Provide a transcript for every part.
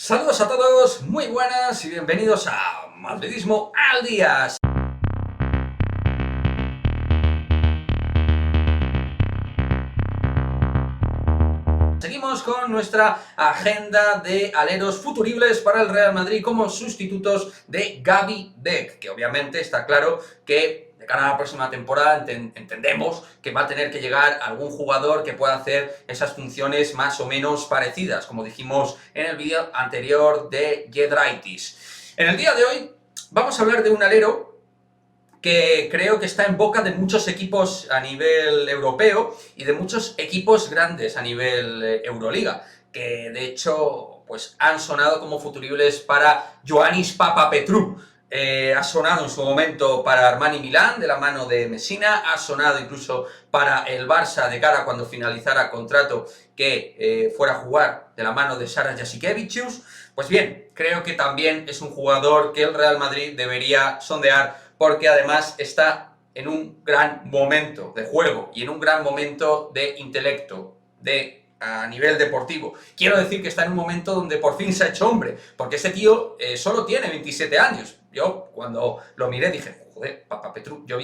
Saludos a todos, muy buenas y bienvenidos a Madridismo al Día. Seguimos con nuestra agenda de aleros futuribles para el Real Madrid como sustitutos de Gavi Deck, que obviamente está claro que de cara a la próxima temporada entendemos que va a tener que llegar algún jugador que pueda hacer esas funciones más o menos parecidas, como dijimos en el vídeo anterior de Giedraitis. En el día de hoy vamos a hablar de un alero que creo que está en boca de muchos equipos a nivel europeo y de muchos equipos grandes a nivel Euroliga, que de hecho pues han sonado como futuribles para Ioannis Papapetrou. Ha sonado en su momento para Armani Milán, de la mano de Messina, ha sonado incluso para el Barça de cara a cuando finalizara contrato que fuera a jugar de la mano de Sara Jasikevičius. Pues bien, creo que también es un jugador que el Real Madrid debería sondear, porque además está en un gran momento de juego y en un gran momento de intelecto, a nivel deportivo. Quiero decir que está en un momento donde por fin se ha hecho hombre, porque ese tío solo tiene 27 años. Yo cuando lo miré dije, joder, Papapetrou, yo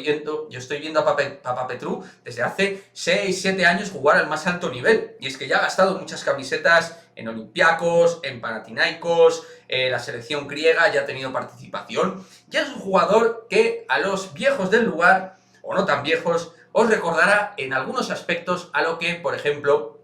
estoy viendo a Papapetrou desde hace 6-7 años jugar al más alto nivel, y es que ya ha gastado muchas camisetas en Olympiacos, en Panathinaikos, la selección griega ya ha tenido participación. Ya es un jugador que a los viejos del lugar, o no tan viejos, os recordará en algunos aspectos a lo que, por ejemplo,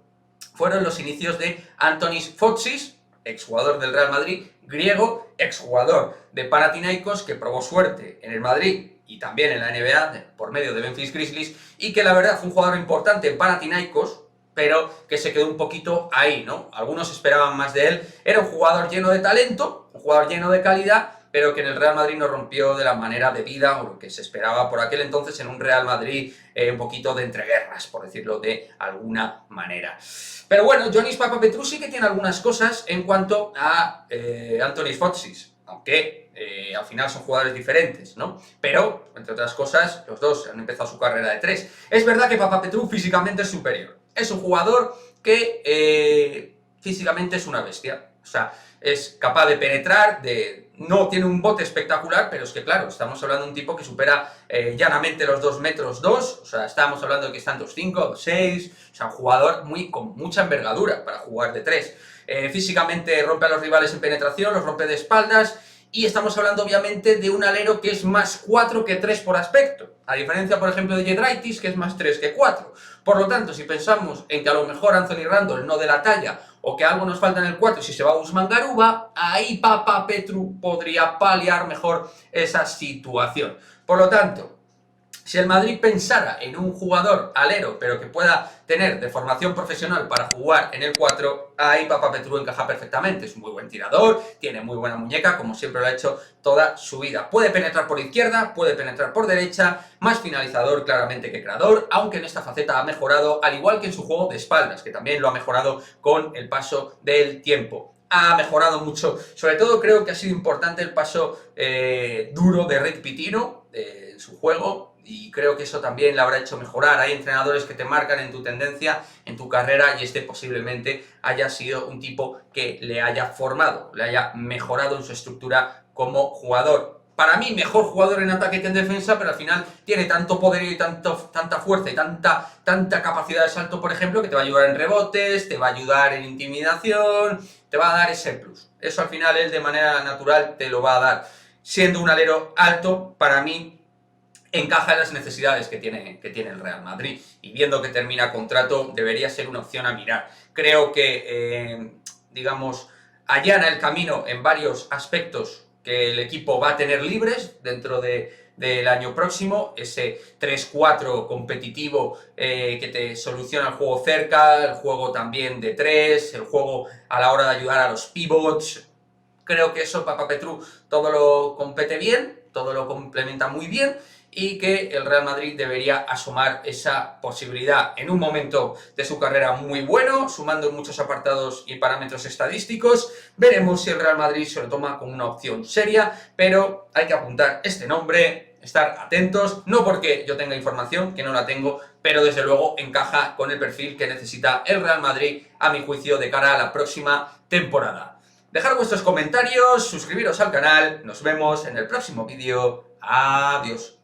fueron los inicios de Antonis Fotsis, exjugador del Real Madrid, griego, exjugador de Panathinaikos, que probó suerte en el Madrid y también en la NBA por medio de Memphis Grizzlies, y que la verdad fue un jugador importante en Panathinaikos, pero que se quedó un poquito ahí, ¿no? Algunos esperaban más de él. Era un jugador lleno de talento, un jugador lleno de calidad, pero que en el Real Madrid no rompió de la manera debida, o lo que se esperaba por aquel entonces en un Real Madrid un poquito de entreguerras, por decirlo de alguna manera. Pero bueno, Ioannis Papapetrou sí que tiene algunas cosas en cuanto a Antonis Fotsis, aunque al final son jugadores diferentes, ¿no? Pero, entre otras cosas, los dos han empezado su carrera de tres. Es verdad que Papapetrou físicamente es superior. Es un jugador que físicamente es una bestia. O sea, es capaz de penetrar, no tiene un bote espectacular, pero es que claro, estamos hablando de un tipo que supera llanamente los 2 metros 2, o sea, estamos hablando de que están 2'5", 2'6", o sea, un jugador con mucha envergadura para jugar de 3. Físicamente rompe a los rivales en penetración, los rompe de espaldas, y estamos hablando obviamente de un alero que es más 4 que 3 por aspecto, a diferencia por ejemplo de Giedraitis, que es más 3 que 4. Por lo tanto, si pensamos en que a lo mejor Anthony Randall no de la talla, o que algo nos falta en el 4 si se va a Usman Garuba, ahí Papapetrou podría paliar mejor esa situación. Por lo tanto, si el Madrid pensara en un jugador alero, pero que pueda tener de formación profesional para jugar en el 4, ahí Papapetrou encaja perfectamente. Es un muy buen tirador, tiene muy buena muñeca, como siempre lo ha hecho toda su vida. Puede penetrar por izquierda, puede penetrar por derecha, más finalizador claramente que creador, aunque en esta faceta ha mejorado, al igual que en su juego de espaldas, que también lo ha mejorado con el paso del tiempo. Ha mejorado mucho, sobre todo creo que ha sido importante el paso duro de Rick Pitino en su juego, y creo que eso también le habrá hecho mejorar. Hay entrenadores que te marcan en tu tendencia, en tu carrera, y este posiblemente haya sido un tipo que le haya formado, le haya mejorado en su estructura como jugador. Para mí, mejor jugador en ataque que en defensa, pero al final tiene tanto poderío y tanta fuerza y tanta capacidad de salto, por ejemplo, que te va a ayudar en rebotes, te va a ayudar en intimidación, te va a dar ese plus. Eso al final él de manera natural te lo va a dar. Siendo un alero alto, para mí encaja en las necesidades que tiene el Real Madrid, y viendo que termina contrato debería ser una opción a mirar. Creo que, digamos, allana el camino en varios aspectos que el equipo va a tener libres dentro del año próximo, ese 3-4 competitivo que te soluciona el juego cerca, el juego también de 3, el juego a la hora de ayudar a los pivots. Creo que eso Papapetrou todo lo compete bien, todo lo complementa muy bien, y que el Real Madrid debería asomar esa posibilidad en un momento de su carrera muy bueno, sumando muchos apartados y parámetros estadísticos. Veremos si el Real Madrid se lo toma como una opción seria, pero hay que apuntar este nombre, estar atentos, no porque yo tenga información, que no la tengo, pero desde luego encaja con el perfil que necesita el Real Madrid, a mi juicio, de cara a la próxima temporada. Dejar vuestros comentarios, suscribiros al canal, nos vemos en el próximo vídeo. Adiós.